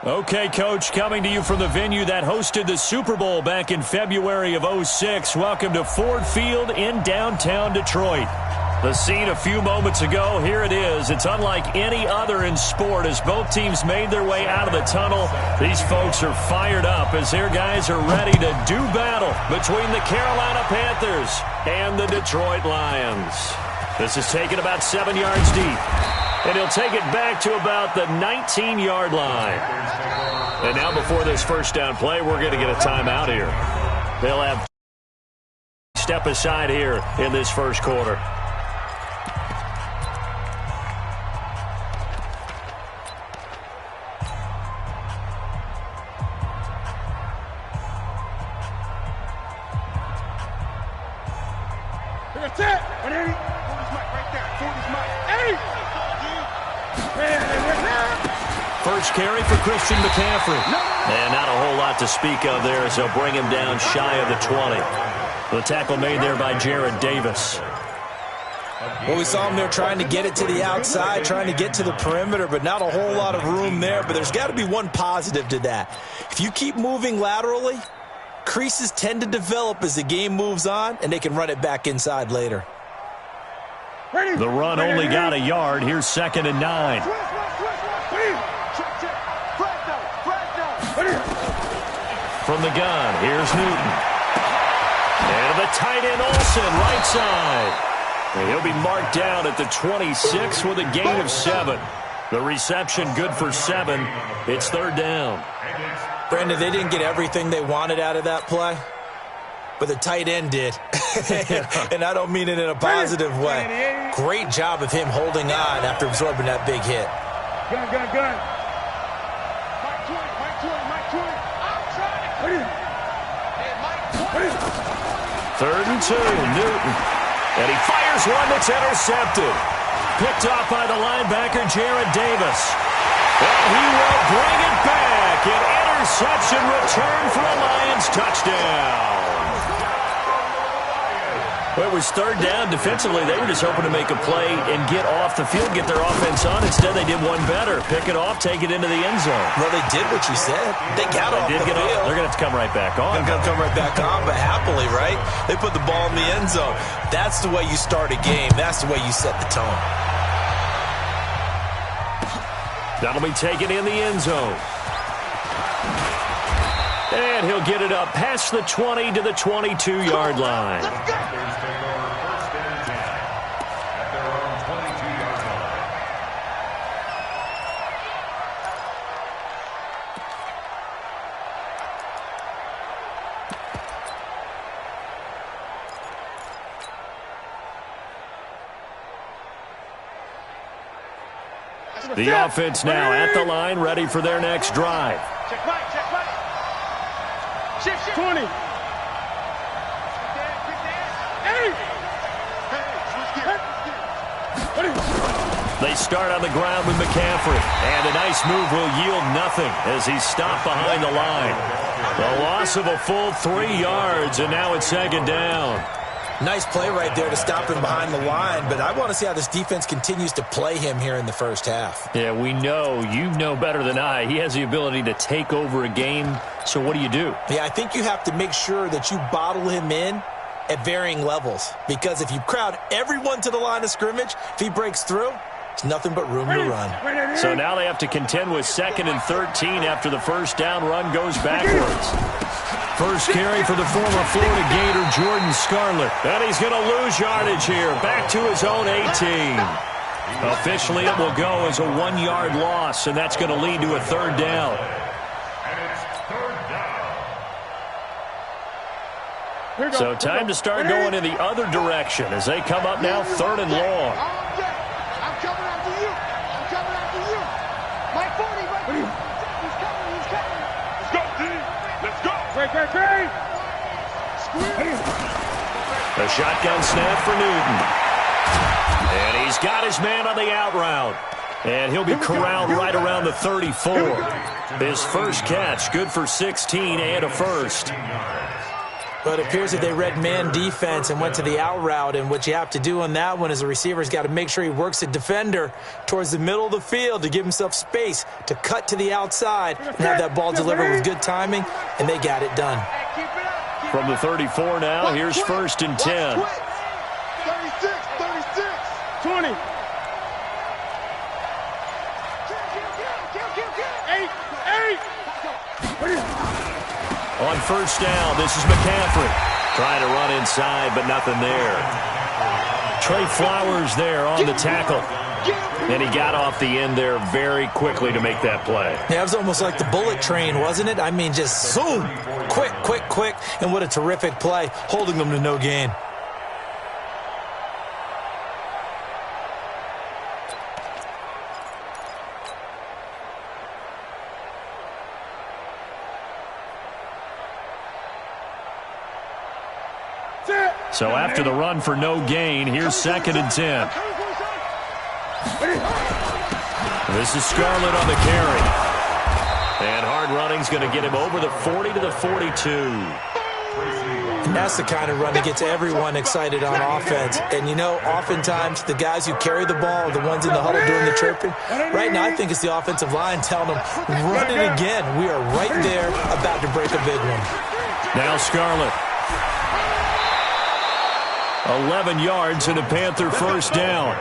Okay, Coach, coming to you from the venue that hosted the Super Bowl back in February of '06. Welcome to Ford Field in downtown Detroit. The scene a few moments ago, here it is. It's unlike any other in sport as both teams made their way out of the tunnel. These folks are fired up as their guys are ready to do battle between the Carolina Panthers and the Detroit Lions. This is taken about 7 yards deep, and he'll take it back to about the 19-yard line. And now before this first down play, we're going to get a timeout here. They'll have step aside here in this first quarter. First carry for Christian McCaffrey. And not a whole lot to speak of there as they'll bring him down shy of the 20. The tackle made there by Jared Davis. Well, we saw him there trying to get it to the outside, trying to get to the perimeter, but not a whole lot of room there. But there's got to be one positive to that. If you keep moving laterally, creases tend to develop as the game moves on, and they can run it back inside later. The run only got a yard. Here's 2nd and 9. From the gun, here's Newton. And the tight end Olsen, right side. And he'll be marked down at the 26 with a gain of 7. The reception good for 7. It's 3rd down. Brandon, they didn't get everything they wanted out of that play, but the tight end did. And I don't mean it in a positive way. Great job of him holding on after absorbing that big hit. Gun. Third and 2, Newton. And he fires one that's intercepted. Picked off by the linebacker, Jared Davis. And he will bring it back. An interception return for a Lions touchdown. Well, it was 3rd down. Defensively, they were just hoping to make a play and get off the field, get their offense on. Instead, they did one better. Pick it off, take it into the end zone. Well, they did what you said. They got off the field. They're going to have to come right back on. They're going to come right back on, but happily, right? They put the ball in the end zone. That's the way you start a game. That's the way you set the tone. That'll be taken in the end zone. And he'll get it up past the 20 to the 22-yard line. The offense now at the line, ready for their next drive. Check right. 20. They start on the ground with McCaffrey. And a nice move will yield nothing as he's stopped behind the line. The loss of a full 3 yards, and now it's 2nd down. Nice play right there to stop him behind the line, but I want to see how this defense continues to play him here in the first half. Yeah, we know. You know better than I. He has the ability to take over a game, so what do you do? Yeah, I think you have to make sure that you bottle him in at varying levels, because if you crowd everyone to the line of scrimmage, if he breaks through, it's nothing but room to run. So now they have to contend with 2nd and 13 after the first down run goes backwards. First carry for the former Florida Gator, Jordan Scarlett. And he's going to lose yardage here, back to his own 18. Officially, it will go as a 1-yard loss, and that's going to lead to a 3rd down. So time to start going in the other direction as they come up now 3rd and long. I'm coming after you. My 40, he's coming. Let's go, D. Let's go. Great. The shotgun snap for Newton. And he's got his man on the out route. And he'll be corralled right around the 34. His first catch, good for 16 and a first. Well, it appears that they read man defense and went to the out route, and what you have to do on that one is the receiver's got to make sure he works the defender towards the middle of the field to give himself space to cut to the outside and have that ball delivered with good timing, and they got it done. From the 34 now, here's 1st and 10. 36, 20. 8. On 1st down, this is McCaffrey. Trying to run inside, but nothing there. Trey Flowers there on the tackle. And he got off the end there very quickly to make that play. Yeah, it was almost like the bullet train, wasn't it? I mean, just zoom, quick, quick, quick. And what a terrific play, holding them to no gain. So after the run for no gain, here's 2nd and 10. This is Scarlett on the carry. And hard running's going to get him over the 40 to the 42. And that's the kind of run that gets everyone excited on offense. And, you know, oftentimes the guys who carry the ball are the ones in the huddle doing the chirping. Right now, I think it's the offensive line telling them, run it again. We are right there about to break a big one. Now Scarlett. 11 yards and a Panther 1st down.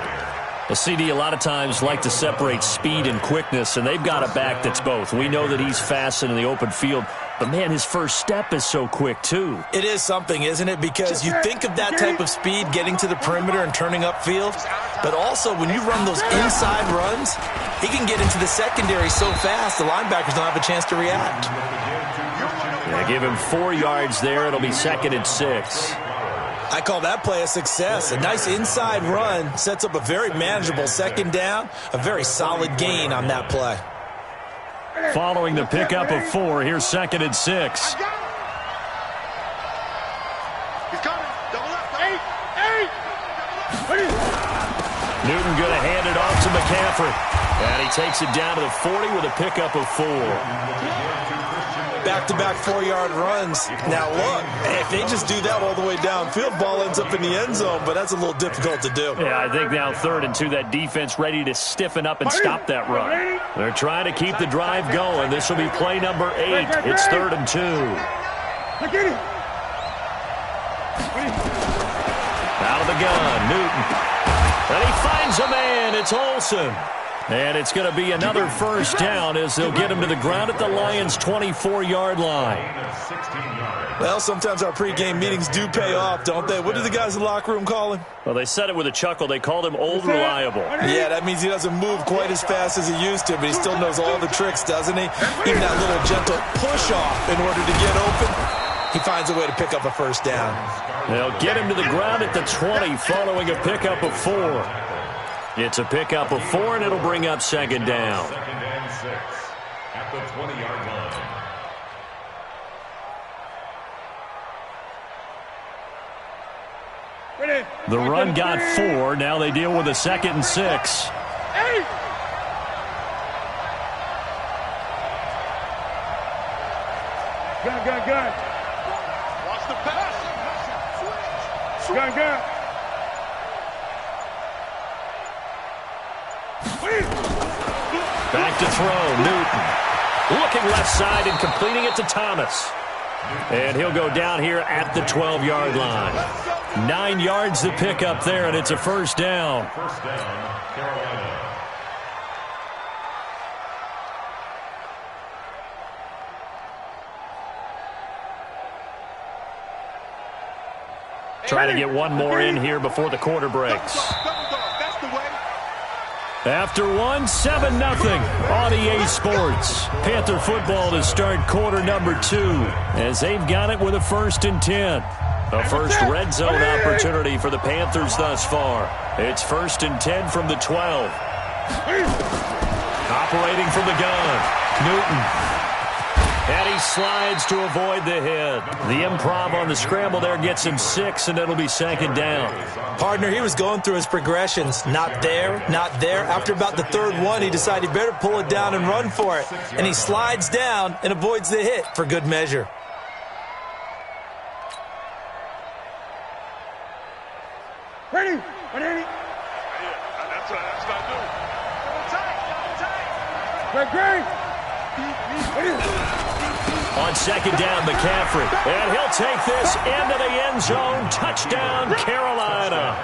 The CD a lot of times like to separate speed and quickness, and they've got a back that's both. We know that he's fast in the open field, but, man, his first step is so quick, too. It is something, isn't it? Because you think of that type of speed getting to the perimeter and turning upfield, but also when you run those inside runs, he can get into the secondary so fast the linebackers don't have a chance to react. Yeah, give him 4 yards there. It'll be 2nd and 6. I call that play a success. A nice inside run sets up a very manageable 2nd down, a very solid gain on that play. Following the pickup of 4, here's 2nd and 6. He's coming. Double up. 8. Newton going to hand it off to McCaffrey. And he takes it down to the 40 with a pickup of 4. Back-to-back 4-yard runs. Now, look, if they just do that all the way downfield, ball ends up in the end zone, but that's a little difficult to do. Yeah, I think now 3rd and 2, that defense ready to stiffen up and stop that run. They're trying to keep the drive going. This will be play number 8. It's 3rd and 2. Out of the gun, Newton. And he finds a man. It's Olsen. And it's going to be another 1st down as they'll get him to the ground at the Lions' 24-yard line. Well, sometimes our pregame meetings do pay off, don't they? What do the guys in the locker room call him? Well, they said it with a chuckle. They called him Old Reliable. Yeah, that means he doesn't move quite as fast as he used to, but he still knows all the tricks, doesn't he? Even that little gentle push-off in order to get open. He finds a way to pick up a 1st down. They'll get him to the ground at the 20 following a pickup of 4. It's a pickup of 4, and it'll bring up 2nd down. 2nd and 6 at the 20-yard line. The run got 4. Now they deal with a 2nd and 6. 8. Gun. Watch the pass. Gun. Back to throw, Newton. Looking left side and completing it to Thomas. And he'll go down here at the 12-yard line. 9 yards to pick up there, and it's a 1st down. 1st down, Carolina. Trying to get one more in here before the quarter breaks. After one, 7-0 on EA Sports. Panther football to start quarter number 2 as they've got it with a 1st and 10. A first red zone opportunity for the Panthers thus far. It's 1st and 10 from the 12. Operating from the gun, Newton. And he slides to avoid the hit. The improv on the scramble there gets him 6, and it'll be 2nd down. Partner, he was going through his progressions. Not there, not there. After about the 3rd one, he decided he better pull it down and run for it. And he slides down and avoids the hit for good measure. Ready? Ready? That's what I do. Greg, Greg. On second down, McCaffrey. And he'll take this into the end zone. Touchdown, Carolina.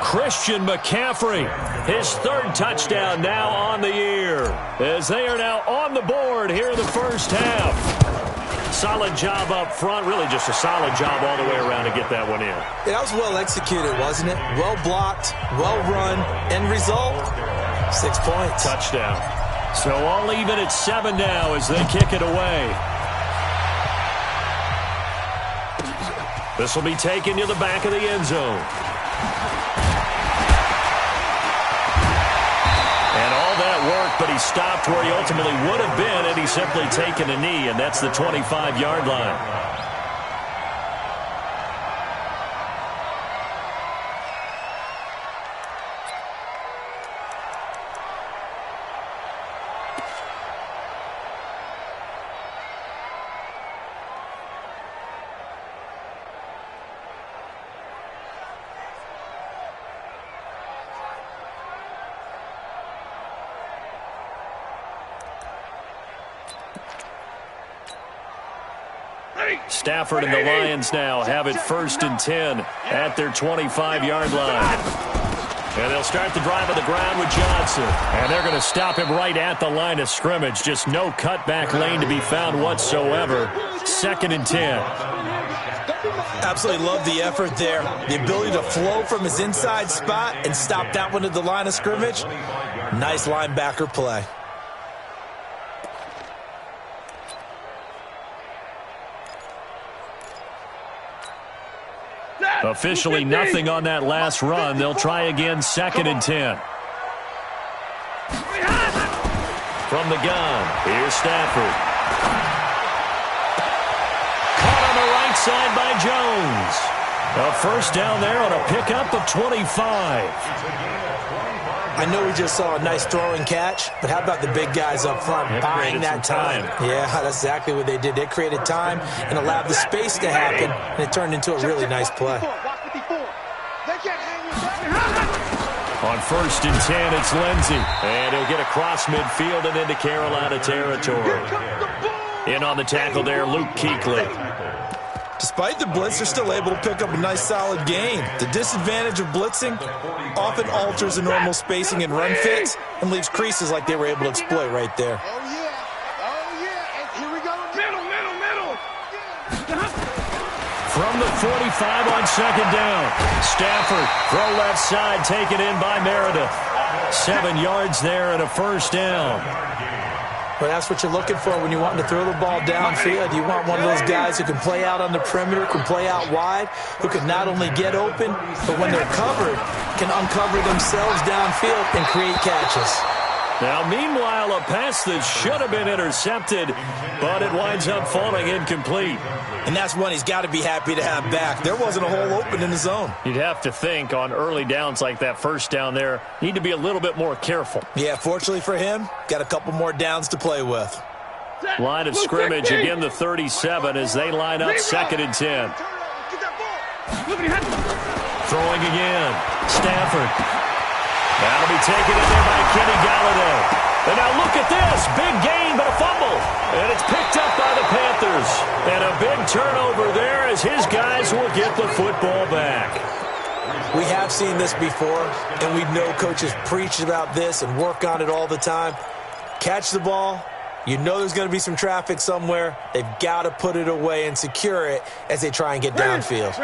Christian McCaffrey, his third touchdown now on the year, as they are now on the board here in the first half. Solid job up front, really just a solid job all the way around to get that one in. That was well executed, wasn't it? Well blocked, well run, end result, 6 points. Touchdown. So all even at 7 now as they kick it away. This will be taken to the back of the end zone. And all that work, but he stopped where he ultimately would have been, and he's simply taken a knee, and that's the 25-yard line. Stafford and the Lions now have it 1st and 10 at their 25-yard line. And they'll start the drive on the ground with Johnson. And they're going to stop him right at the line of scrimmage. Just no cutback lane to be found whatsoever. 2nd and 10. Absolutely love the effort there. The ability to flow from his inside spot and stop that one at the line of scrimmage. Nice linebacker play. Officially nothing on that last run. They'll try again, 2nd and 10. From the gun, here's Stafford. Caught on the right side by Jones. A first down there on a pickup of 25. I know we just saw a nice throwing catch, but how about the big guys up front buying that time? Yeah, that's exactly what they did. They created time and allowed the space to happen, and it turned into a really nice play. On 1st and 10, it's Lindsey. And he'll get across midfield and into Carolina territory. In on the tackle there, Luke Kuechly. Despite the blitz, they're still able to pick up a nice solid gain. The disadvantage of blitzing often alters the normal spacing and run fits and leaves creases like they were able to exploit right there. Oh, yeah. And here we go. Middle. From the 45 on 2nd down. Stafford, throw left side, taken in by Meredith. 7 yards there and a first down. Well, that's what you're looking for when you want to throw the ball downfield. You want one of those guys who can play out on the perimeter, can play out wide, who can not only get open, but when they're covered, can uncover themselves downfield and create catches. Now, meanwhile, a pass that should have been intercepted, but it winds up falling incomplete. And that's one he's got to be happy to have back. There wasn't a hole open in the zone. You'd have to think on early downs like that first down there, need to be a little bit more careful. Yeah, fortunately for him, got a couple more downs to play with. Line of scrimmage, again the 37 as they line up 2nd and 10. Throwing again, Stafford. That'll be taken in there by Kenny Galladay. And now look at this. Big gain, but a fumble. And it's picked up by the Panthers. And a big turnover there as his guys will get the football back. We have seen this before, and we know coaches preach about this and work on it all the time. Catch the ball. You know there's going to be some traffic somewhere. They've got to put it away and secure it as they try and get downfield.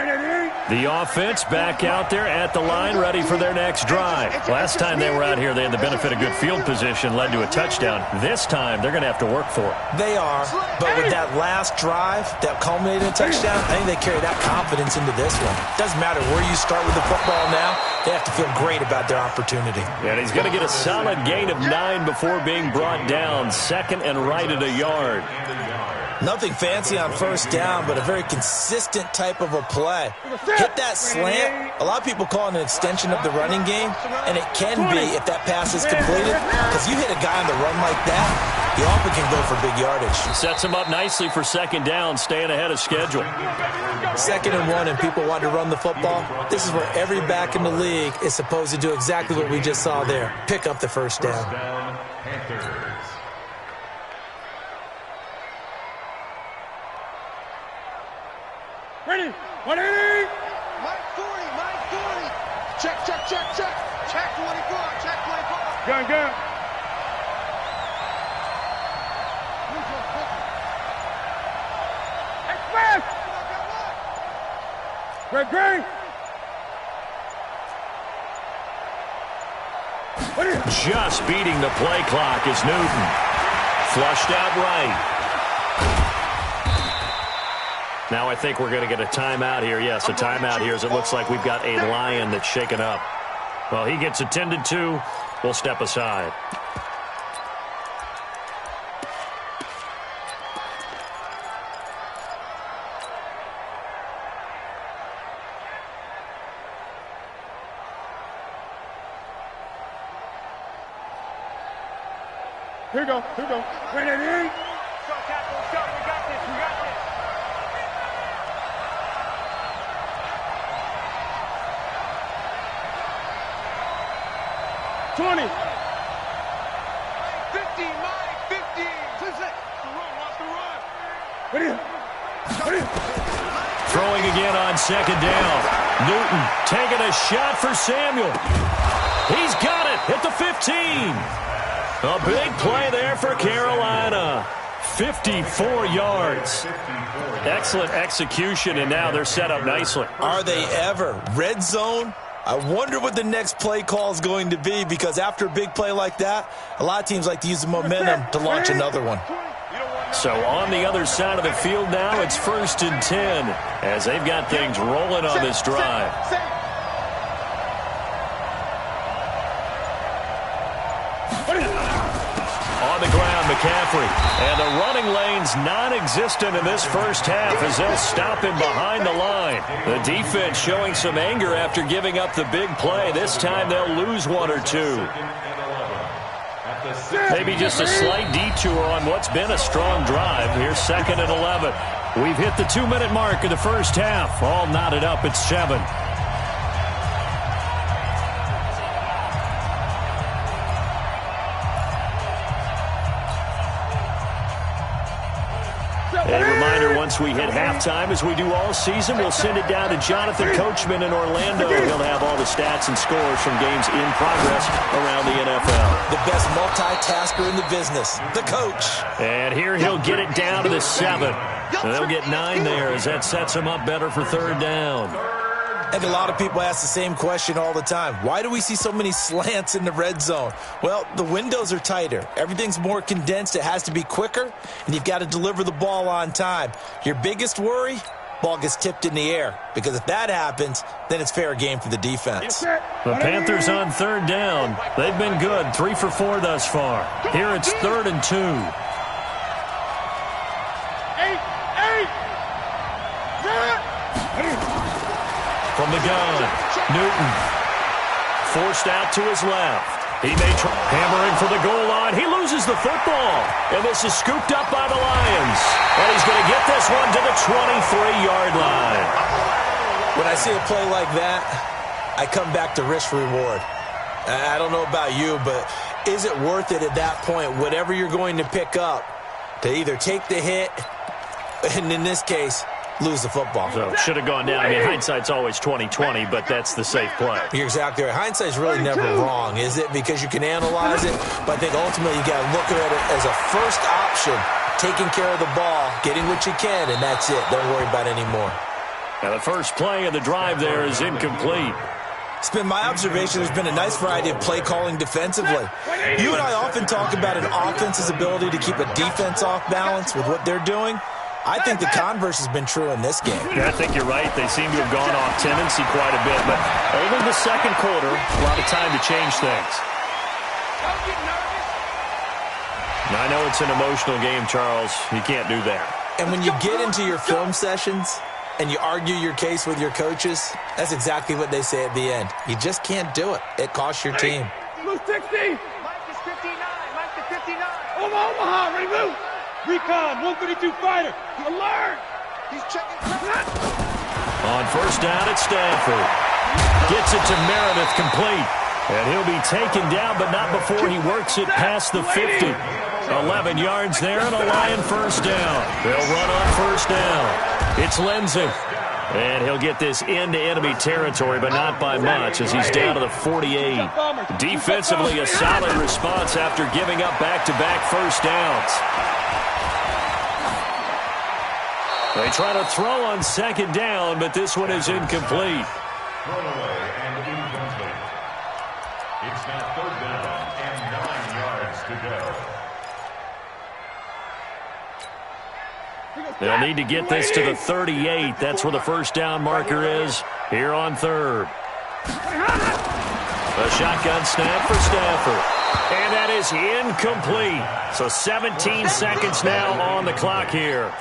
The offense back out there at the line, ready for their next drive. Last time they were out here, they had the benefit of good field position, led to a touchdown. This time, they're going to have to work for it. They are, but with that last drive that culminated in a touchdown, I think they carry that confidence into this one. Doesn't matter where you start with the football now, they have to feel great about their opportunity. And he's going to get a solid gain of 9 before being brought down. 2nd and right at a yard. Nothing fancy on first down, but a very consistent type of a play. Hit that slant. A lot of people call it an extension of the running game, and it can be if that pass is completed, because you hit a guy on the run like that, He often can go for big yardage. Sets him up nicely for second down, staying ahead of schedule. 2nd and 1 and people want to run the football. This is where every back in the league is supposed to do exactly what we just saw there. Pick up the first down. Panthers. Ready? 180. Mike 40. Check. Check 24. Gun. Express. Great. Just beating the play clock is Newton. Flushed out right. Now I think we're going to get a timeout here. Yes, a timeout here as it looks like we've got a Lion that's shaken up. Well, he gets attended to. We'll step aside. Here we go. Ready? Let's go, Captain. Let's go. We got this. 20. 50, Mike, 50. Watch the run. Ready? Throwing again on second down. Newton taking a shot for Samuel. He's got it at the 15. A big play there for Carolina. 54 yards. Excellent execution, and now they're set up nicely. Are they ever? Red zone? I wonder what the next play call is going to be, because after a big play like that, a lot of teams like to use the momentum to launch another one. So on the other side of the field now, it's 1st and 10 as they've got things rolling on this drive. On the ground, McCaffrey. And the running lane's non-existent in this first half as they'll stop him behind the line. The defense showing some anger after giving up the big play. This time they'll lose one or two. Maybe just a slight detour on what's been a strong drive. Here's 2nd and 11. We've hit the 2-minute mark of the first half. All knotted up at 7. A reminder, once we hit halftime, as we do all season, we'll send it down to Jonathan Coachman in Orlando. He'll have all the stats and scores from games in progress around the NFL. The best multitasker in the business, the coach. And here he'll get it down to the 7. They'll get 9 there as that sets him up better for 3rd down. And a lot of people ask the same question all the time. Why do we see so many slants in the red zone? Well, the windows are tighter. Everything's more condensed. It has to be quicker, and you've got to deliver the ball on time. Your biggest worry? Ball gets tipped in the air, because if that happens, then it's fair game for the defense. The Panthers on 3rd down. They've been good, 3 for 4 thus far. Here it's 3rd and 2. 8. From the gun, Newton forced out to his left. He may try hammering for the goal line. He loses the football, and this is scooped up by the Lions. And he's going to get this one to the 23-yard line. When I see a play like that, I come back to risk-reward. I don't know about you, but is it worth it at that point, whatever you're going to pick up, to either take the hit, and in this case, lose the football? So should have gone down. I mean, hindsight's always 20/20, but that's the safe play. You're exactly right. Hindsight's really never wrong, is it? Because you can analyze it, but I think ultimately you got to look at it as a first option, taking care of the ball, getting what you can, and that's it. Don't worry about it anymore. Now the first play of the drive there is incomplete. It's been my observation there's been a nice variety of play calling defensively. You and I often talk about an offense's ability to keep a defense off balance with what they're doing. I think the converse has been true in this game. Yeah, I think you're right. They seem to have gone off tendency quite a bit, but only the second quarter, a lot of time to change things. I know it's an emotional game, Charles. You can't do that. And when you get into your film sessions and you argue your case with your coaches, that's exactly what they say at the end. You just can't do it. It costs your team. Blue 60. Mike is 59. Mike is 59. Omaha, ready, move. Recon, 132 fighter. Alert. He's checking. On first down, it's Stafford. Gets it to Meredith, complete. And he'll be taken down, but not before he works it past the 50. 11 yards there and a Lion first down. They'll run on first down. It's Lindsey. And he'll get this into enemy territory, but not by much as he's down to the 48. Defensively, a solid response after giving up back-to-back first downs. They try to throw on second down, but this one is incomplete. Thrown away and incomplete. It's now third down and 9 yards to go. They'll need to get this to the 38. That's where the first down marker is here on third. A shotgun snap for Stafford. And that is incomplete. So 17 seconds now on the clock here.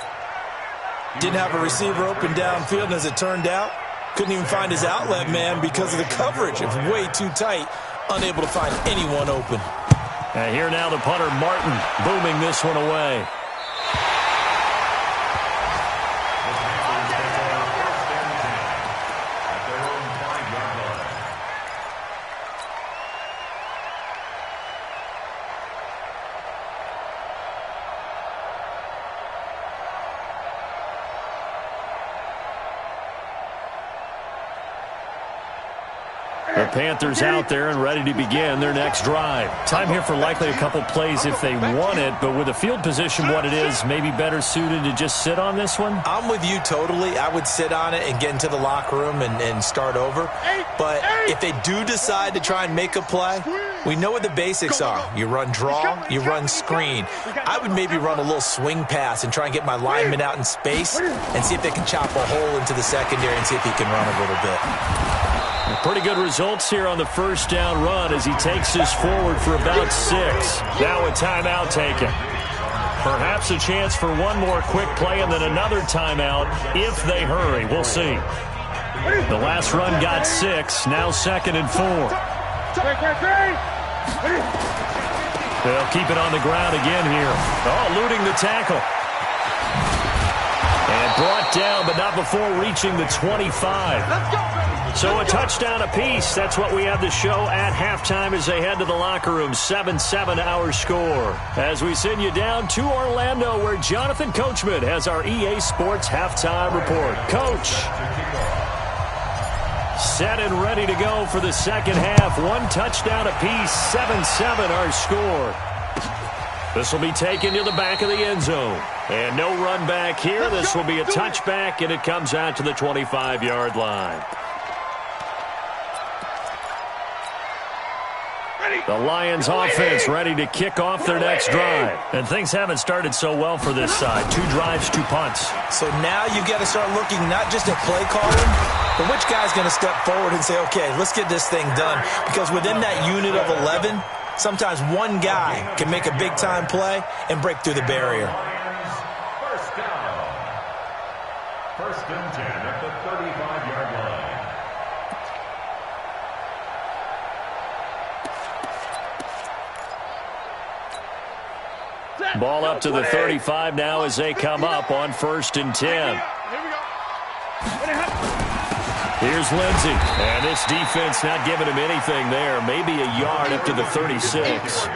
Didn't have a receiver open downfield, and as it turned out, couldn't even find his outlet man because of the coverage. It was way too tight, unable to find anyone open. And here now the punter, Martin, booming this one away. The Panthers out there and ready to begin their next drive. Time here for likely a couple plays if they want it, but with the field position what it is, maybe better suited to just sit on this one? I'm with you totally. I would sit on it and get into the locker room and start over. But if they do decide to try and make a play, we know what the basics are. You run draw, you run screen. I would maybe run a little swing pass and try and get my lineman out in space and see if they can chop a hole into the secondary and see if he can run a little bit. Pretty good results here on the first down run as he takes this forward for about 6. Now a timeout taken. Perhaps a chance for one more quick play and then another timeout if they hurry. We'll see. The last run got 6. Now 2nd and 4. They'll keep it on the ground again here. Oh, eluding the tackle. And brought down, but not before reaching the 25. So a touchdown apiece. That's what we have to show at halftime as they head to the locker room. 7-7 our score. As we send you down to Orlando where Jonathan Coachman has our EA Sports halftime report. Coach. Set and ready to go for the second half. One touchdown apiece. 7-7 our score. This will be taken to the back of the end zone. And no run back here. This will be a touchback, and it comes out to the 25-yard line. The Lions offense ready to kick off their next drive. And things haven't started so well for this side. 2 drives, 2 punts. So now you've got to start looking not just at play calling, but which guy's going to step forward and say, okay, let's get this thing done. Because within that unit of 11, sometimes one guy can make a big-time play and break through the barrier. First down. First and 10 at the 35-yard line. Ball up to the 35 now as they come up on 1st and 10. Here's Lindsey. And this defense not giving him anything there. Maybe a yard up to the 36.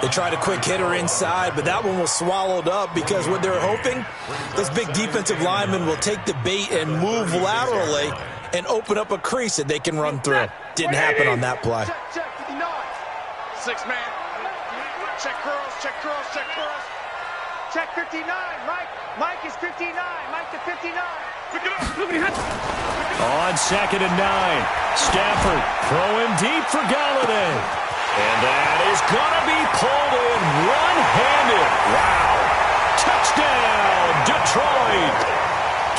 They tried a quick hitter inside, but that one was swallowed up because what they're hoping, this big defensive lineman will take the bait and move laterally and open up a crease that they can run through. Didn't happen on that play. Check 59. 6 man. Check curls, check curls, check curls. Check 59. Mike is 59. Mike to 59. Pick it up. On 2nd and 9. Stafford throwing deep for Galladay. And that is going to be pulled in one-handed. Wow. Touchdown, Detroit.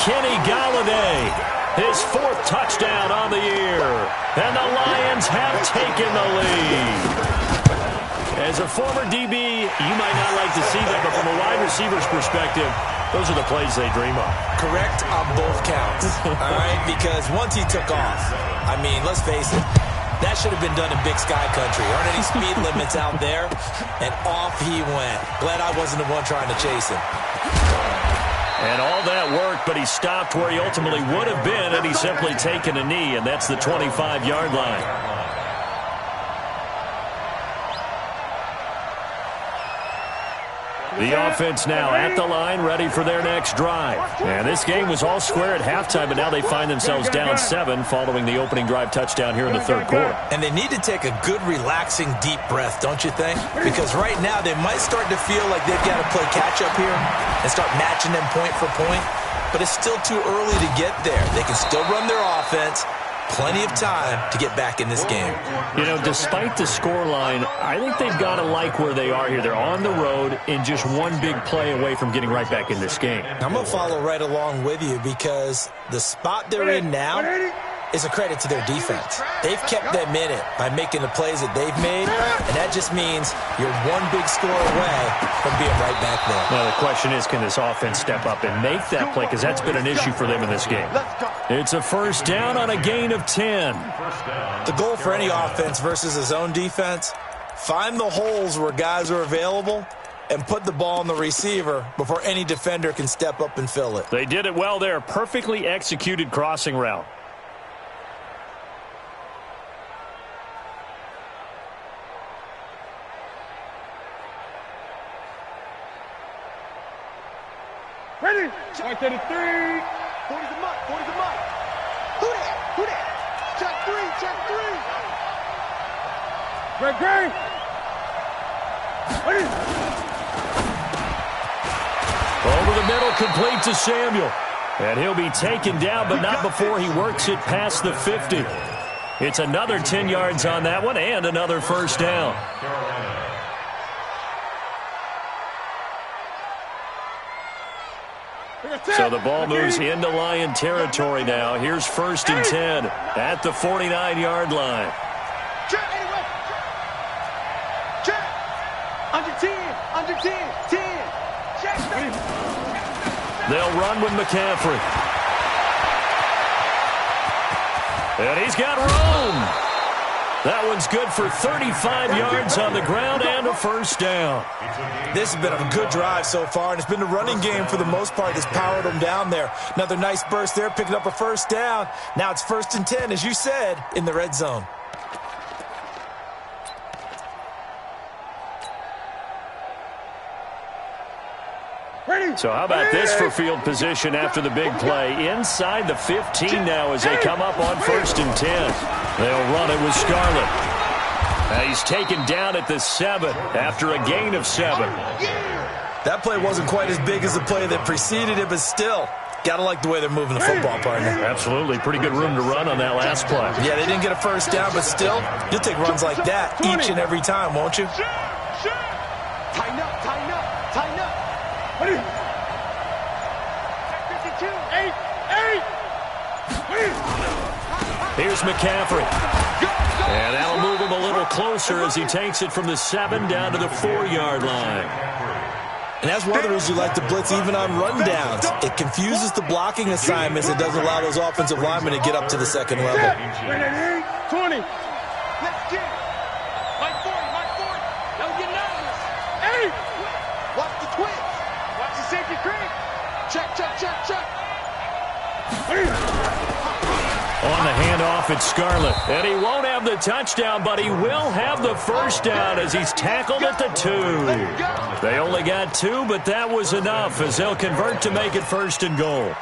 Kenny Galladay, his 4th touchdown on the year. And the Lions have taken the lead. As a former DB, you might not like to see that, but from a wide receiver's perspective, those are the plays they dream of. Correct on both counts, all right? Because once he took off, I mean, let's face it, That should have been done in Big Sky Country. Aren't any speed limits out there? And off he went. Glad I wasn't the one trying to chase him. And all that worked, but he stopped where he ultimately would have been, and he's simply taken a knee, and that's the 25-yard line. The offense now at the line, ready for their next drive. And this game was all square at halftime, but now they find themselves down 7 following the opening drive touchdown here in the third quarter. And they need to take a good, relaxing, deep breath, don't you think? Because right now they might start to feel like they've got to play catch-up here and start matching them point for point. But it's still too early to get there. They can still run their offense. Plenty of time to get back in this game. You know, despite the scoreline, I think they've got to like where they are here. They're on the road and just one big play away from getting right back in this game. I'm going to follow right along with you because the spot they're in now is a credit to their defense. They've kept them in it by making the plays that they've made, and that just means you're one big score away from being right back there. Now, the question is, can this offense step up and make that play? Because that's been an issue for them in this game. It's a first down on a gain of 10. The goal for any offense versus a zone defense, find the holes where guys are available and put the ball on the receiver before any defender can step up and fill it. They did it well there. Perfectly executed crossing route. Ready? Check 33. 40's a mutt. 40's a mutt. Who that? Who that? Check 3. Check 3. Greg. Ready? Over the middle, complete to Samuel. And he'll be taken down, but not before he works it past the 50. It's another 10 yards on that one and another first down. So the ball moves into Lion territory now. Here's first and 10 at the 49-yard line. Check. Check. Under 10. Under 10. 10. Check. They'll run with McCaffrey. And he's got room. That one's good for 35 yards on the ground and a first down. This has been a good drive so far, and it's been the running game for the most part that's powered them down there. Another nice burst there, picking up a first down. Now it's first and 10, as you said, in the red zone. So how about this for field position after the big play? Inside the 15 now as they come up on first and 10. They'll run it with Scarlett. He's taken down at the 7 after a gain of 7. That play wasn't quite as big as the play that preceded it, but still, got to like the way they're moving the football, partner. Absolutely. Pretty good room to run on that last play. Yeah, they didn't get a first down, but still, you'll take runs like that each and every time, won't you? Tighten up. Tighten up. Tighten up. 52. 8. Here's McCaffrey. And that'll move him a little closer as he takes it from the 7 down to the 4-yard line. And that's one of the reasons you like to blitz even on rundowns. It confuses the blocking assignments. It doesn't allow those offensive linemen to get up to the second level. 20. Let's get it. Mike 40. Don't get nervous. 8. Watch the twist. Watch the safety creep. Check. On the handoff, it's Scarlett. And he won't have the touchdown, but he will have the first down as he's tackled at the 2. They only got 2, but that was enough as they'll convert to make it first and goal.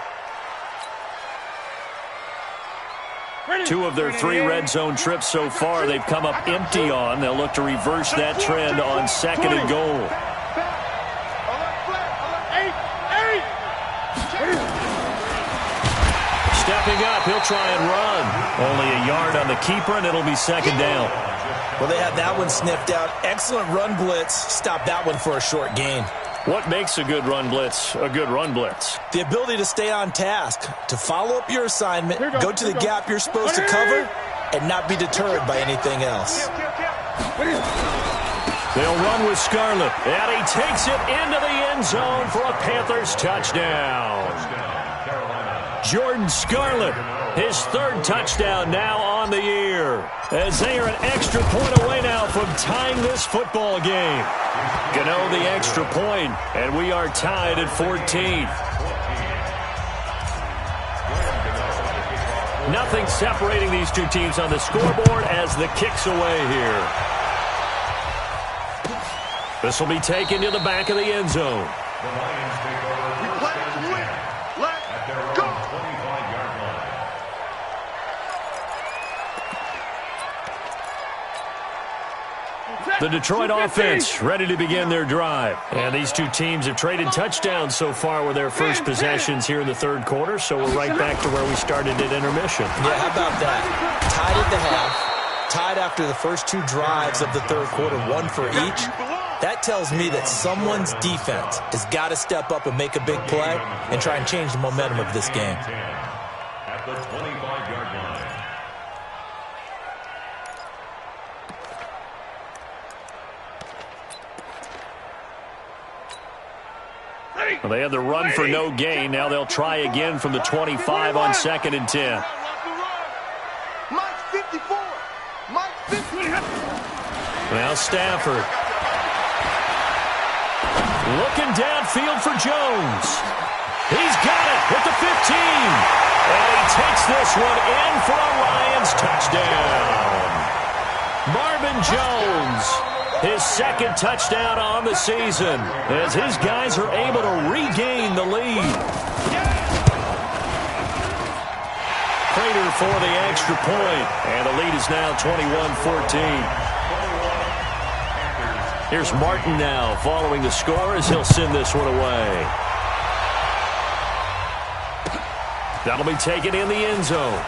2 of their 3 red zone trips so far they've come up empty on. They'll look to reverse that trend on second and goal. Stepping up, he'll try and run. Only a yard on the keeper, and it'll be second down. Well, they had that one sniffed out. Excellent run blitz. Stop that one for a short gain. What makes a good run blitz a good run blitz? The ability to stay on task, to follow up your assignment, go to the gap you're supposed to cover, and not be deterred by anything else. They'll run with Scarlett, and he takes it into the end zone for a Panthers touchdown. Jordan Scarlett His third touchdown now on the year, as they are an extra point away now from tying this football game. Gano the extra point, and we are tied at 14. Nothing separating these two teams on the scoreboard as the kick's away here. This will be taken to the back of the end zone. The Lions take over. We play to win. Let's go. 25-yard line. The Detroit offense ready to begin their drive. And these two teams have traded touchdowns so far with their first possessions here in the third quarter, so we're right back to where we started at intermission. Yeah, how about that? Tied at the half, tied after the first two drives of the third quarter, one for each. That tells me that someone's defense has got to step up and make a big play and try and change the momentum of this game. At the 25-yard line. Well, they had the run for no gain. Now they'll try again from the 25 on 2nd and 10. Mike's 54. Mike's 50. Now Stafford. Looking downfield for Jones. He's got it at the 15. And he takes this one in for a Lions touchdown. Marvin Jones, his second touchdown on the season, as his guys are able to regain the lead. Prater for the extra point, and the lead is now 21-14. Here's Martin now following the score as he'll send this one away. That'll be taken in the end zone.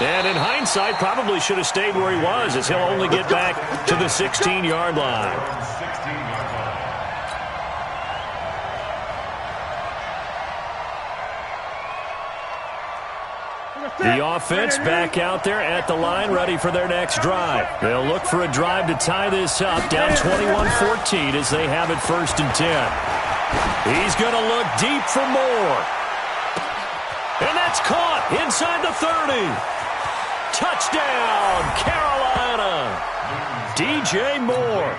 And in hindsight, probably should have stayed where he was, as he'll only get back to the 16-yard line. The offense back out there at the line, ready for their next drive. They'll look for a drive to tie this up, down 21-14 as they have it 1st and 10. He's going to look deep for more. And that's caught inside the 30. Touchdown, Carolina. DJ Moore,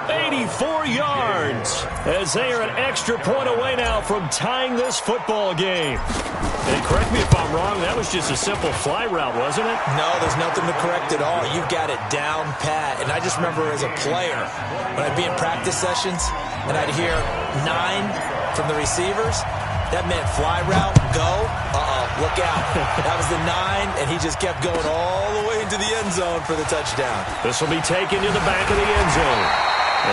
84 yards, as they are an extra point away now from tying this football game. And correct me if I'm wrong, that was just a simple fly route, wasn't it? No, there's nothing to correct at all. You've got it down pat. And I just remember as a player, when I'd be in practice sessions and I'd hear 9 from the receivers, that meant fly route, go, look out. That was the 9, and he just kept going all the way into the end zone for the touchdown. This will be taken to the back of the end zone.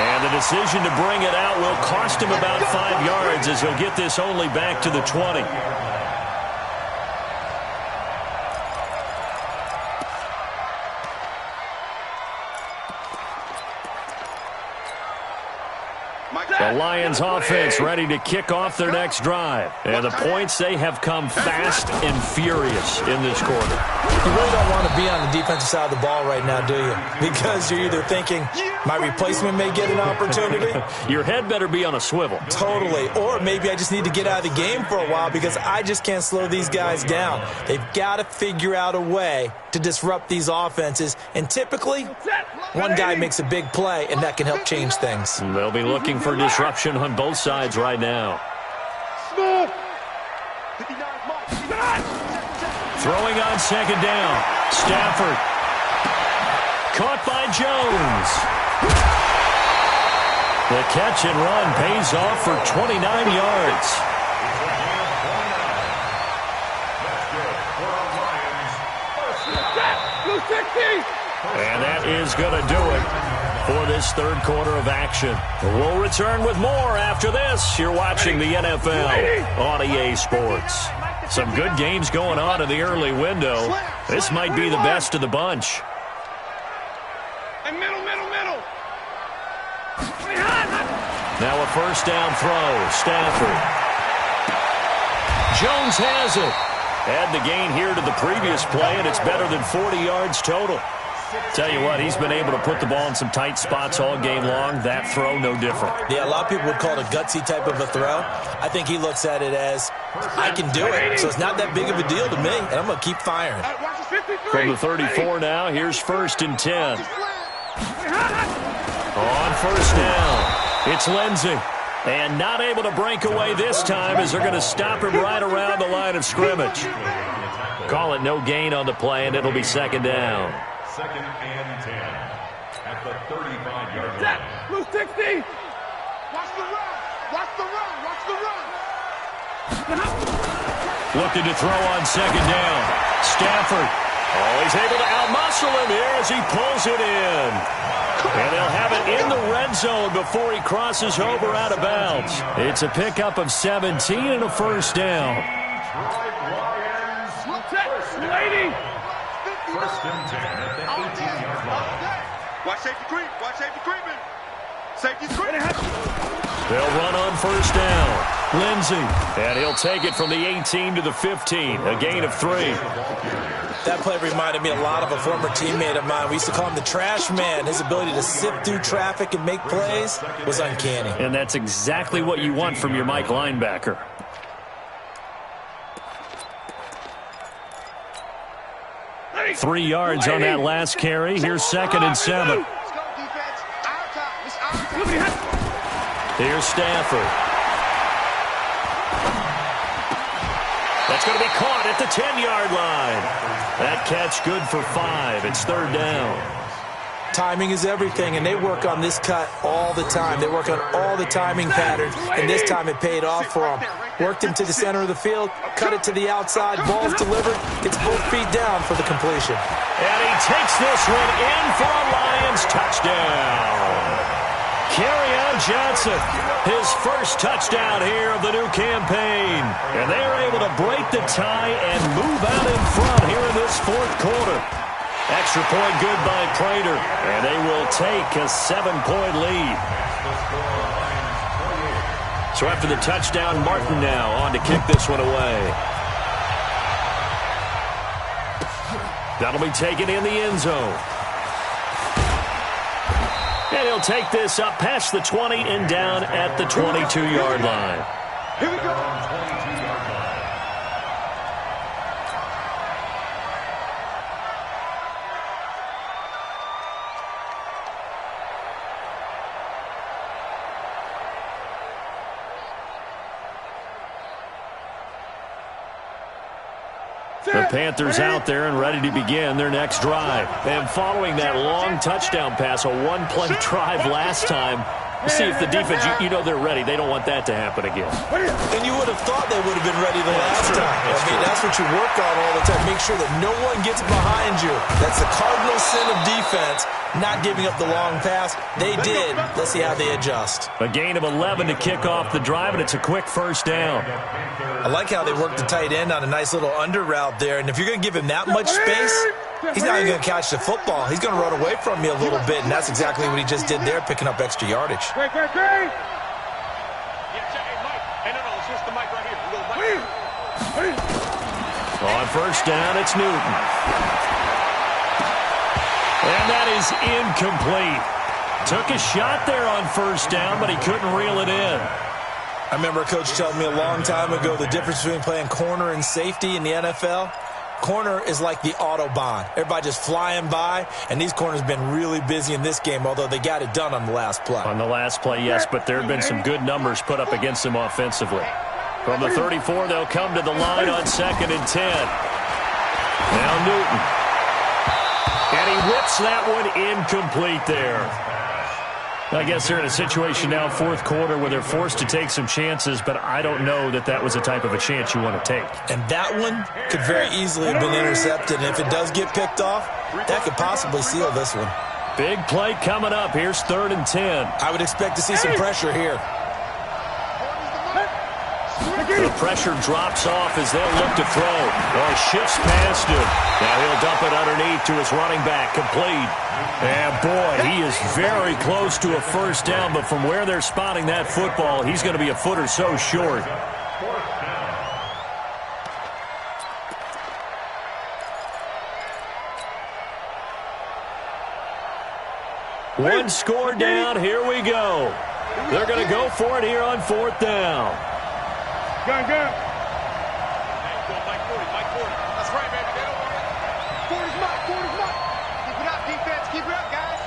And the decision to bring it out will cost him about 5 yards, as he'll get this only back to the 20. The Lions offense ready to kick off their next drive. And the points, they have come fast and furious in this quarter. You really don't want to be on the defensive side of the ball right now, do you? Because you're either thinking, my replacement may get an opportunity. Your head better be on a swivel. Totally. Or maybe I just need to get out of the game for a while because I just can't slow these guys down. They've got to figure out a way to disrupt these offenses. And typically, one guy makes a big play, and that can help change things. They'll be looking for disruption on both sides right now. Throwing on 2nd down. Stafford. Caught by Jones. The catch and run pays off for 29 yards. And that is going to do it for this third quarter of action. We'll return with more after this. You're watching the NFL on EA Sports. Some good games going on in the early window. This might be the best of the bunch. Now a first down throw. Stafford. Jones has it. Add the gain here to the previous play, and it's better than 40 yards total. Tell you what, he's been able to put the ball in some tight spots all game long. That throw, no different. Yeah, a lot of people would call it a gutsy type of a throw. I think he looks at it as, I can do it, so it's not that big of a deal to me, and I'm going to keep firing. From the 34 now, here's 1st and 10. On 1st down, it's Lindsey. And not able to break away this time as they're going to stop him right around the line of scrimmage. Call it no gain on the play, and it'll be 2nd down. 2nd and 10 at the 35-yard line. Blue 60. Watch the run. Watch the run. Watch the run. Looking to throw on 2nd down. Stafford. Oh, he's able to outmuscle him here as he pulls it in. And they'll have it in the red zone before he crosses over out of bounds. It's a pickup of 17 and a 1st down. Lady. 1st and 10 at the 18-yard line. Watch safety creep. Watch safety creeping. Safety creeping. They'll run on 1st down. Lindsey. And he'll take it from the 18 to the 15. A gain of 3. That play reminded me a lot of a former teammate of mine. We used to call him the trash man. His ability to sift through traffic and make plays was uncanny. And that's exactly what you want from your Mike linebacker. Hey. 3 yards on that last carry. Here's 2nd and 7. Let's go, defense. Our time. It's our time. Here's Stafford. That's going to be caught at the 10-yard line. That catch good for 5. It's 3rd down. Timing is everything, and they work on this cut all the time. They work on all the timing patterns, and this time it paid off for them. Worked him to the center of the field, cut it to the outside, ball's delivered, gets both feet down for the completion. And he takes this one in for a Lions touchdown. Kerryon Johnson, his first touchdown here of the new campaign. And they are able to break the tie and move out in front here in this 4th quarter. Extra point good by Prater, and they will take a 7-point lead. So after the touchdown, Martin now on to kick this one away. That'll be taken in the end zone. And he'll take this up past the 20 and down at the 22-yard line. Here we go. The Panthers out there and ready to begin their next drive. And following that long touchdown pass, a one-play drive last time, see if the defense, you know they're ready. They don't want that to happen again. And you would have thought they would have been ready the last time. That's what you work on all the time. Make sure that no one gets behind you. That's the cardinal sin of defense, not giving up the long pass. They did. Let's see how they adjust. A gain of 11 to kick off the drive, and it's a quick 1st down. I like how they worked the tight end on a nice little under route there. And if you're going to give him that much space, he's not even going to catch the football. He's going to run away from you a little bit, and that's exactly what he just did there, picking up extra yardage. Great. Yeah, check it, Mike. Hey, no, let's switch the mic right here. We'll go Mike. On 1st down, it's Newton. And that is incomplete. Took a shot there on 1st down, but he couldn't reel it in. I remember a coach telling me a long time ago the difference between playing corner and safety in the NFL. Corner is like the Autobahn. Everybody just flying by, and these corners have been really busy in this game, although they got it done on the last play. On the last play, yes, but there have been some good numbers put up against them offensively. From the 34, they'll come to the line on 2nd and 10. Now Newton. And he whips that one incomplete there. I guess they're in a situation now, 4th quarter, where they're forced to take some chances, but I don't know that that was the type of a chance you want to take. And that one could very easily have been intercepted, and if it does get picked off, that could possibly seal this one. Big play coming up. Here's 3rd and 10. I would expect to see some pressure here. The pressure drops off as they'll look to throw. Or shifts past him. Now he'll dump it underneath to his running back. Complete. And boy, he is very close to a 1st down, but from where they're spotting that football, he's going to be a foot or so short. One score down. Here we go. They're going to go for it here on fourth down. Gun. Mike 40. That's right, baby. They don't want it. 40's Mike. Keep it up, defense. Keep it up, guys.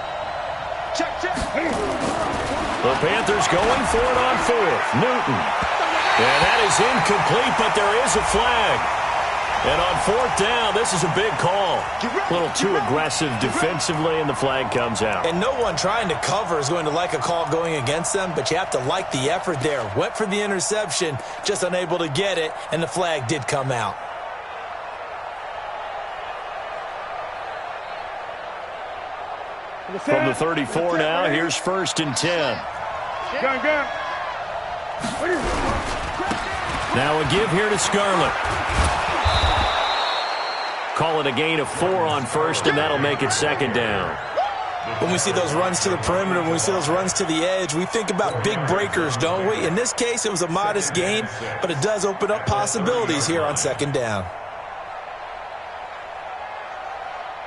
Check. The Panthers going for it on fourth. Newton. And that is incomplete, but there is a flag. And on fourth down, this is a big call. A little too aggressive defensively, and the flag comes out. And no one trying to cover is going to like a call going against them, but you have to like the effort there. Went for the interception, just unable to get it, and the flag did come out. From the 34 now, here's first and 10. Gun. Now a give here to Scarlett. Call it a gain of 4 on first, and that'll make it second down. When we see those runs to the perimeter, when we see those runs to the edge, we think about big breakers, don't we? In this case, it was a modest gain, but it does open up possibilities here on second down.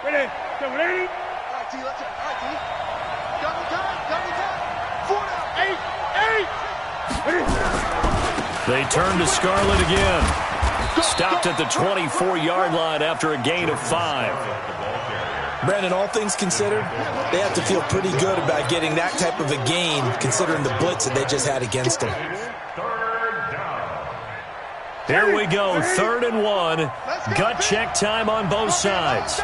Ready? All right, T. Double time. 4 down. 8. They turn to Scarlett again. Stopped at the 24-yard line after a gain of 5. Brandon, all things considered, they have to feel pretty good about getting that type of a gain, considering the blitz that they just had against them. Here we go, 3rd and 1. Gut check time on both sides.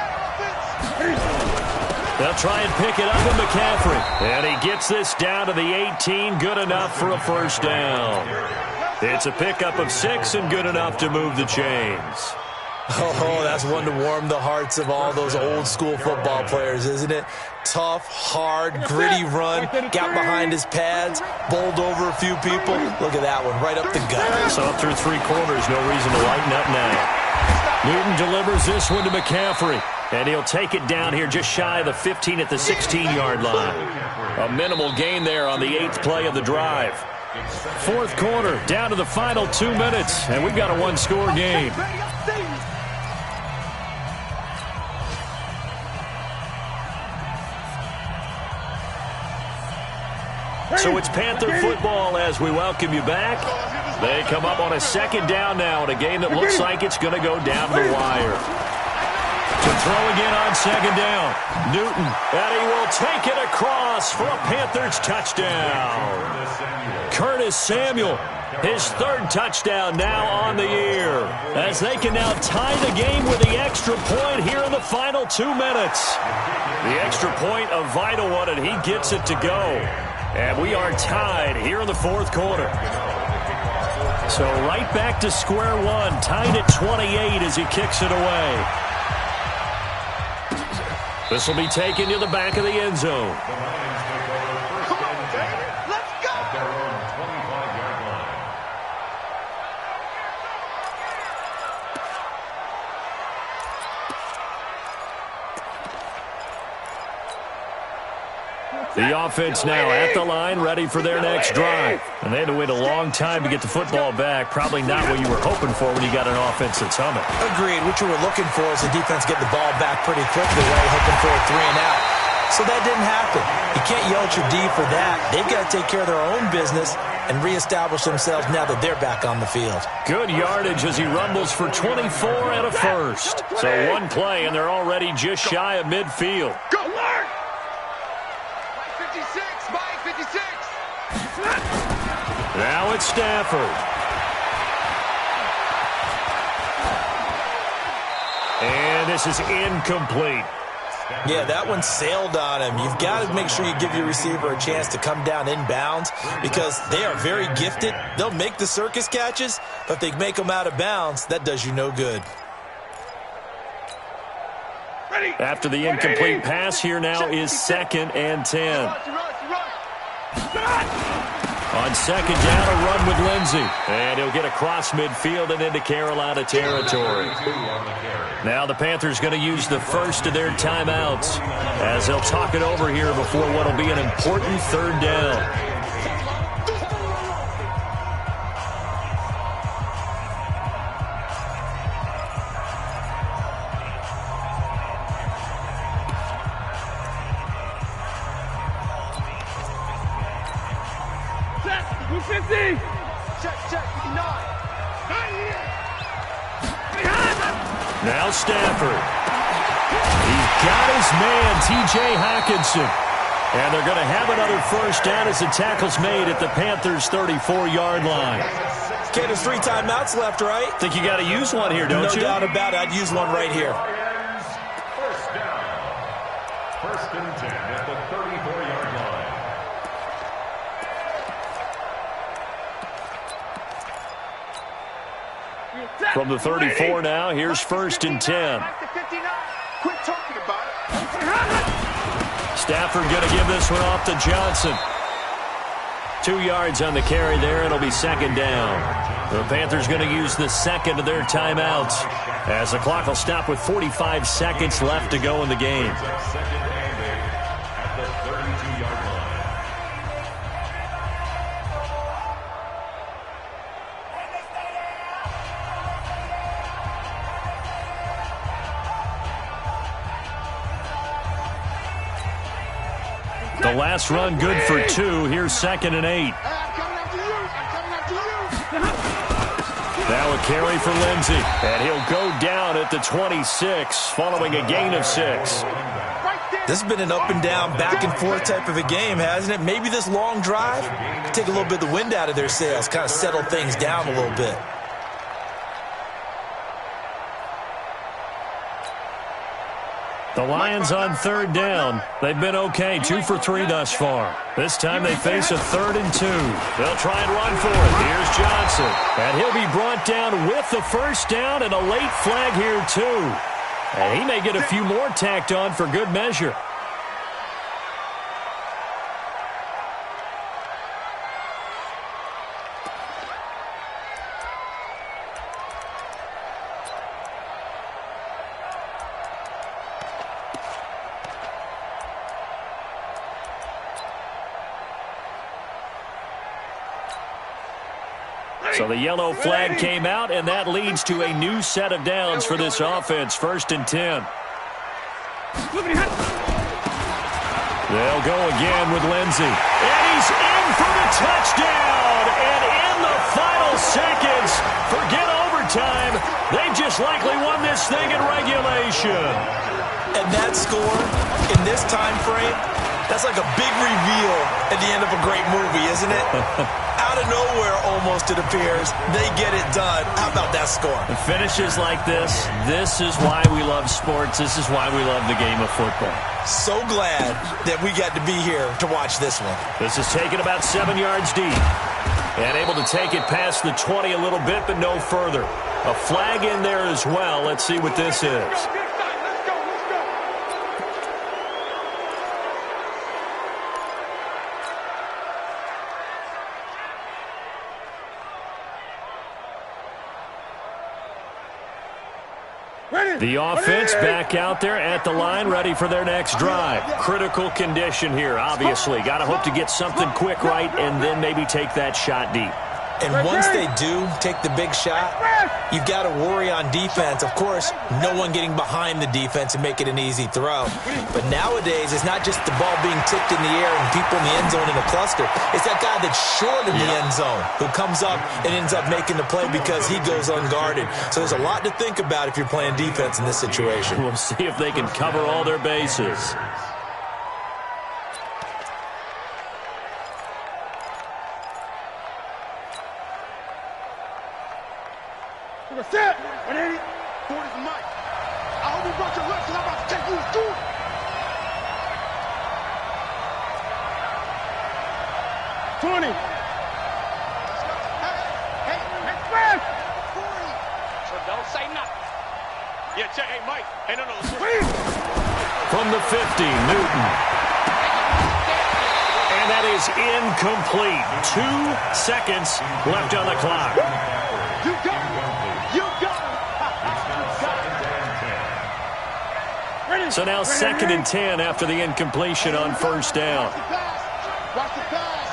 They'll try and pick it up with McCaffrey. And he gets this down to the 18, good enough for a first down. It's a pickup of 6 and good enough to move the chains. Oh, that's one to warm the hearts of all those old-school football players, isn't it? Tough, hard, gritty run, got behind his pads, bowled over a few people. Look at that one, right up the gut. So up through 3 quarters, no reason to lighten up now. Newton delivers this one to McCaffrey, and he'll take it down here just shy of the 15 at the 16-yard line. A minimal gain there on the 8th play of the drive. 4th quarter, down to the final 2 minutes, and we've got a one-score game. So it's Panther football as we welcome you back. They come up on a second down now in a game that looks like it's going to go down the wire. To throw again on second down. Newton, and he will take it across for a Panthers touchdown. Curtis Samuel, his 3rd touchdown now on the year, as they can now tie the game with the extra point here in the final 2 minutes. The extra point, a vital one, and he gets it to go. And we are tied here in the 4th quarter. So right back to square one, tied at 28 as he kicks it away. This will be taken to the back of the end zone. Come on, baby. Let's go. The offense now at the line, ready for their next drive. And they had to wait a long time to get the football back. Probably not what you were hoping for when you got an offense that's humming. Agreed. What you were looking for is the defense getting the ball back pretty quickly, right? Hoping for a 3 and out. So that didn't happen. You can't yell at your D for that. They've got to take care of their own business and reestablish themselves now that they're back on the field. Good yardage as he rumbles for 24 and a first. So one play, and they're already just shy of midfield. Go, Mark! Mike 56, Mike 56. Now it's Stafford. And this is incomplete. Yeah, that one sailed on him. You've got to make sure you give your receiver a chance to come down inbounds because they are very gifted. They'll make the circus catches, but if they make them out of bounds, that does you no good. After the incomplete pass, here now is 2nd and 10. On second down, a run with Lindsey. And he'll get across midfield and into Carolina territory. Now the Panthers going to use the first of their timeouts as they'll talk it over here before what will be an important 3rd down. Check, check, 59. Now Stafford. He's got his man, T.J. Hockenson. And they're going to have another first down as the tackle's made at the Panthers' 34-yard line. Okay, there's 3 timeouts left, right? Think you got to use one here, don't you? No doubt about it. I'd use one right here. First down. First and 10 at the 34-yard line. From the 34 now, here's first and 10. Quit talking about it. Stafford going to give this one off to Johnson. 2 yards on the carry there. It'll be second down. The Panthers going to use the second of their timeouts as the clock will stop with 45 seconds left to go in the game. Second and 8 at the 32-yard line. The last run good for 2. Here's second and 8. Now a carry for Lindsey. And he'll go down at the 26 following a gain of 6. This has been an up and down, back and forth type of a game, hasn't it? Maybe this long drive could take a little bit of the wind out of their sails, kind of settle things down a little bit. The Lions on third down. They've been okay, 2 for 3 thus far. This time they face a 3rd and 2. They'll try and run for it. Here's Johnson. And he'll be brought down with the first down and a late flag here too. And he may get a few more tacked on for good measure. So the yellow flag came out, and that leads to a new set of downs for this offense. First and 10. They'll go again with Lindsey. And he's in for the touchdown. And in the final seconds, forget overtime. They just likely won this thing in regulation. And that score in this time frame, that's like a big reveal at the end of a great movie, isn't it? Out of nowhere, almost, it appears, they get it done. How about that score? The finishes like this is why we love sports. This is why we love the game of football. So glad that we got to be here to watch this one. This is taken about 7 yards deep. And able to take it past the 20 a little bit, but no further. A flag in there as well. Let's see what this is. The offense back out there at the line, ready for their next drive. Critical condition here, obviously. Got to hope to get something quick right and then maybe take that shot deep. And once they do take the big shot, you've got to worry on defense. Of course, no one getting behind the defense and make it an easy throw. But nowadays, it's not just the ball being tipped in the air and people in the end zone in a cluster. It's that guy that's short in the end zone who comes up and ends up making the play because he goes unguarded. So there's a lot to think about if you're playing defense in this situation. We'll see if they can cover all their bases. Set. 180. 40 for Mike. I hope you brought your left because I'm about to take you to school. 20. Hey, fast. 40. So don't say nothing. Yeah, check. Hey, Mike. Hey, no. From the 50, Newton. And that is incomplete. 2 seconds left on the clock. You got it. So now second and 10 after the incompletion on first down. Watch the pass.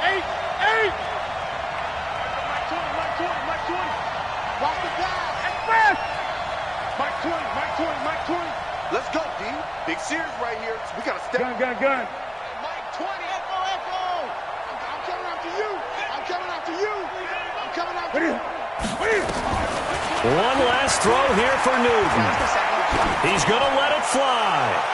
8. Mike 20. Watch the pass. Mike 20. Let's go, D. Big series right here. We got to step. Gun. Mike 20. Echo. I'm coming after you. One last throw here for Newton. He's going to let it fly.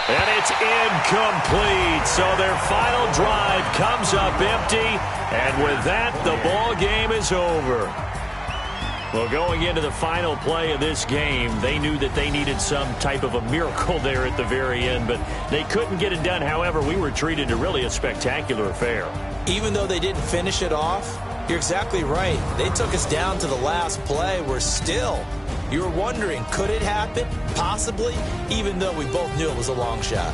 And it's incomplete. So their final drive comes up empty. And with that, the ball game is over. Well, going into the final play of this game, they knew that they needed some type of a miracle there at the very end, but they couldn't get it done. However, we were treated to really a spectacular affair. Even though they didn't finish it off, you're exactly right. They took us down to the last play. We're still, you were wondering, could it happen? Possibly, even though we both knew it was a long shot.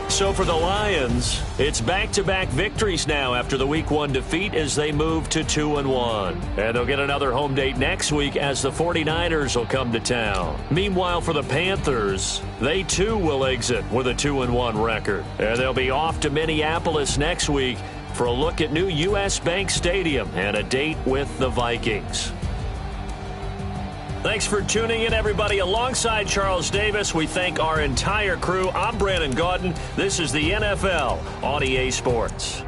So for the Lions, it's back-to-back victories now after the Week 1 defeat as they move to 2-1. And they'll get another home date next week as the 49ers will come to town. Meanwhile, for the Panthers, they too will exit with a 2-1 record. And they'll be off to Minneapolis next week for a look at new U.S. Bank Stadium and a date with the Vikings. Thanks for tuning in, everybody. Alongside Charles Davis, we thank our entire crew. I'm Brandon Gaudin. This is the NFL on EA Sports.